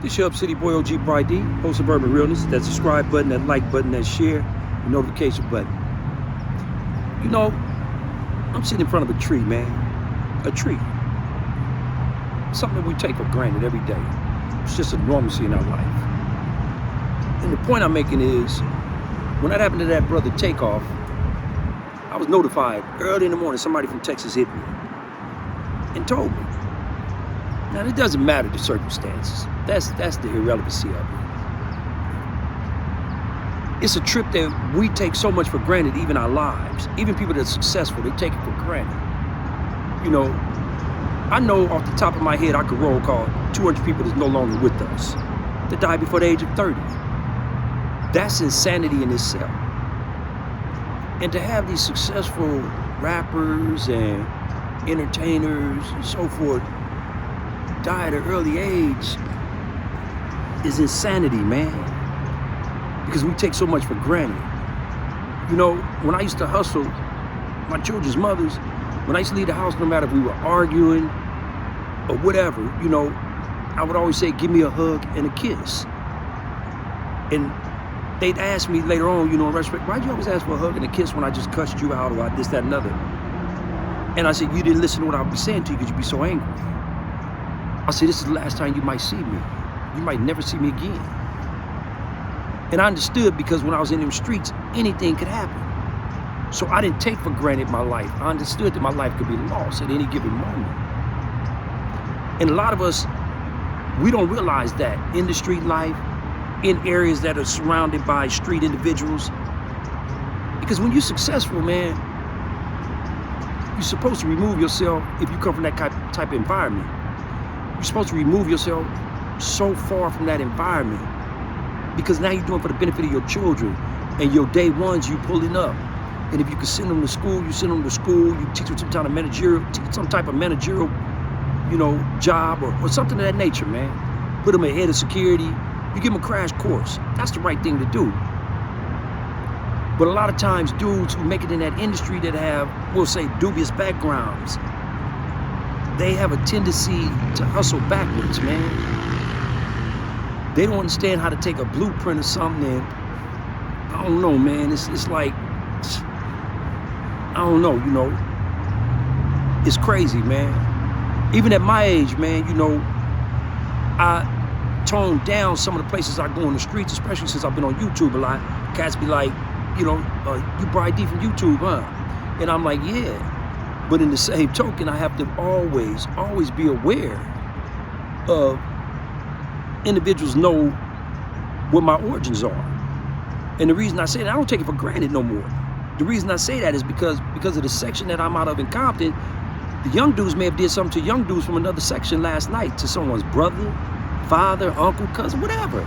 This your Up City boy OG Bry-dee, host of Urban Realness. That subscribe button, that like button, that share, the notification button. You know, I'm sitting in front of a tree, man. A tree. Something that we take for granted every day. It's just a normalcy in our life. And the point I'm making is, when that happened to that brother Takeoff, I was notified early in the morning. Somebody from Texas hit me and told me. Now, it doesn't matter the circumstances. That's the irrelevancy of it. It's a trip that we take so much for granted, even our lives. Even people that are successful, they take it for granted. You know, I know off the top of my head, I could roll call 200 people that's no longer with us, that died before the age of 30. That's insanity in itself. And to have these successful rappers and entertainers and so forth die at an early age is insanity, man. Because we take so much for granted. You know, when I used to hustle, my children's mothers, when I used to leave the house, no matter if we were arguing or whatever, you know, I would always say, give me a hug and a kiss. And they'd ask me later on, you know, in respect, why'd you always ask for a hug and a kiss when I just cussed you out or this, that, and other? And I said, you didn't listen to what I would be saying to you because you'd be so angry. I said, this is the last time you might see me. You might never see me again. And I understood because when I was in them streets, anything could happen. So I didn't take for granted my life. I understood that my life could be lost at any given moment. And a lot of us, we don't realize that in the street life, in areas that are surrounded by street individuals. Because when you're successful, man, you're supposed to remove yourself if you come from that type of environment. You're supposed to remove yourself so far from that environment because now you're doing for the benefit of your children and your day ones you pulling up. And if you can send them to school, you send them to school, you teach them some type of managerial, you know, job or something of that nature, man. Put them ahead of security. You give them a crash course. That's the right thing to do. But a lot of times dudes who make it in that industry that have, we'll say, dubious backgrounds, they have a tendency to hustle backwards, man. They don't understand how to take a blueprint or something and, I don't know, man, it's like, I don't know, you know, it's crazy, man. Even at my age, man, you know, I toned down some of the places I go in the streets, especially since I've been on YouTube a lot. Cats be like, you know, you Bry-dee from YouTube, huh? And I'm like, yeah. But in the same token, I have to always be aware of individuals know what my origins are. And the reason I say that, I don't take it for granted no more. The reason I say that is because of the section that I'm out of in Compton, the young dudes may have did something to young dudes from another section last night, to someone's brother, father, uncle, cousin, whatever.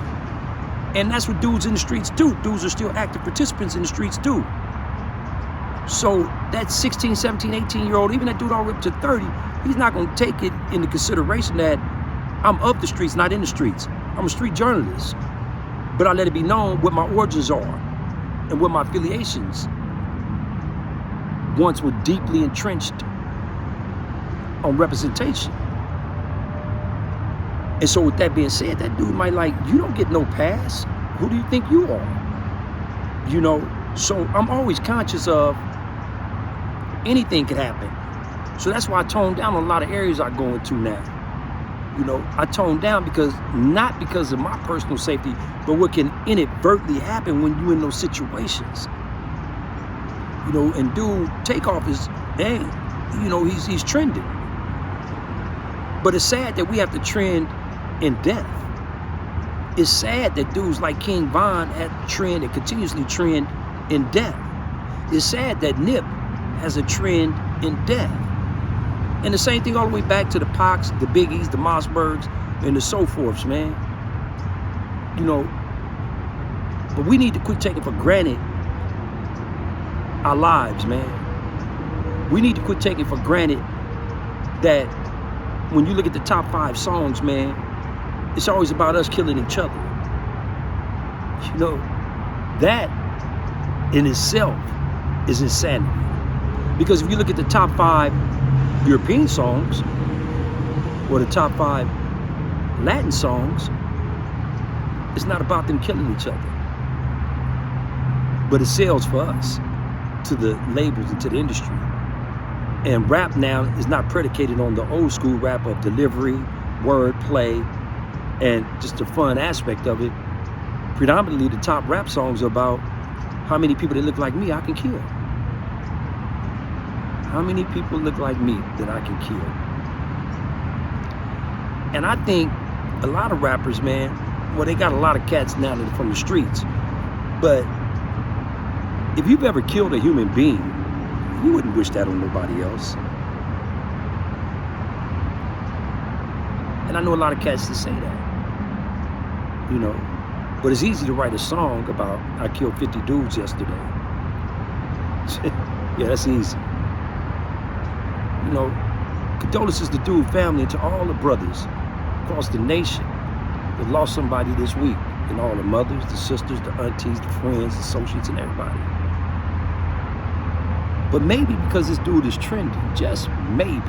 And that's what dudes in the streets do. Dudes are still active participants in the streets do. So that 16, 17, 18-year-old, even that dude all the way up to 30, he's not going to take it into consideration that I'm of the streets, not in the streets. I'm a street journalist. But I let it be known what my origins are and what my affiliations once were deeply entrenched on representation. And so with that being said, that dude might like, you don't get no pass. Who do you think you are? You know, so I'm always conscious of anything could happen. So that's why I toned down a lot of areas I go into now. You know, I toned down not because of my personal safety, but what can inadvertently happen when you're in those situations. You know, and dude, Takeoff is, dang, you know, he's trending. But it's sad that we have to trend in death. It's sad that dudes like King Von had to trend and continuously trend in death. It's sad that Nip has a trend in death. And the same thing all the way back to the Pacs, the Biggies, the Mossbergs, and the so forths, man. You know, but we need to quit taking for granted our lives, man. We need to quit taking for granted that when you look at the top 5 songs, man, it's always about us killing each other. You know, that in itself is insanity. Because if you look at the top 5 European songs or the top 5 Latin songs, It's not about them killing each other. But it sells for us, to the labels and to the industry. And rap now is not predicated on the old school rap of delivery, wordplay, and just the fun aspect of it. Predominantly, the top rap songs are about how many people that look like me I can kill. How many people look like me that I can kill? And I think a lot of rappers, man, well, they got a lot of cats now that are from the streets, but if you've ever killed a human being, you wouldn't wish that on nobody else. And I know a lot of cats that say that, you know, but it's easy to write a song about, I killed 50 dudes yesterday. Yeah, that's easy. You know, condolences to Dude family and to all the brothers across the nation that lost somebody this week, and all the mothers, the sisters, the aunties, the friends, the associates, and everybody. But maybe because this dude is trending, just maybe,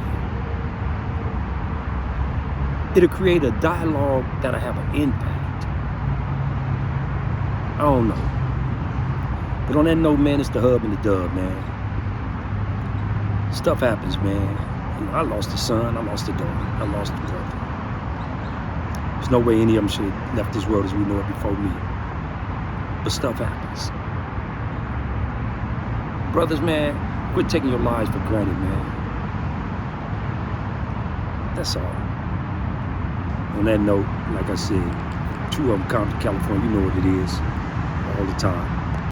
it'll create a dialogue that'll have an impact. I don't know. But on that note, man, it's the hub and the dub, man. Stuff happens, man. You know, I lost a son, I lost a daughter, I lost a brother. There's no way any of them should have left this world as we know it before me. But stuff happens. Brothers, man, quit taking your lives for granted, man. That's all. On that note, like I said, 2 of them come to California, you know what it is, all the time.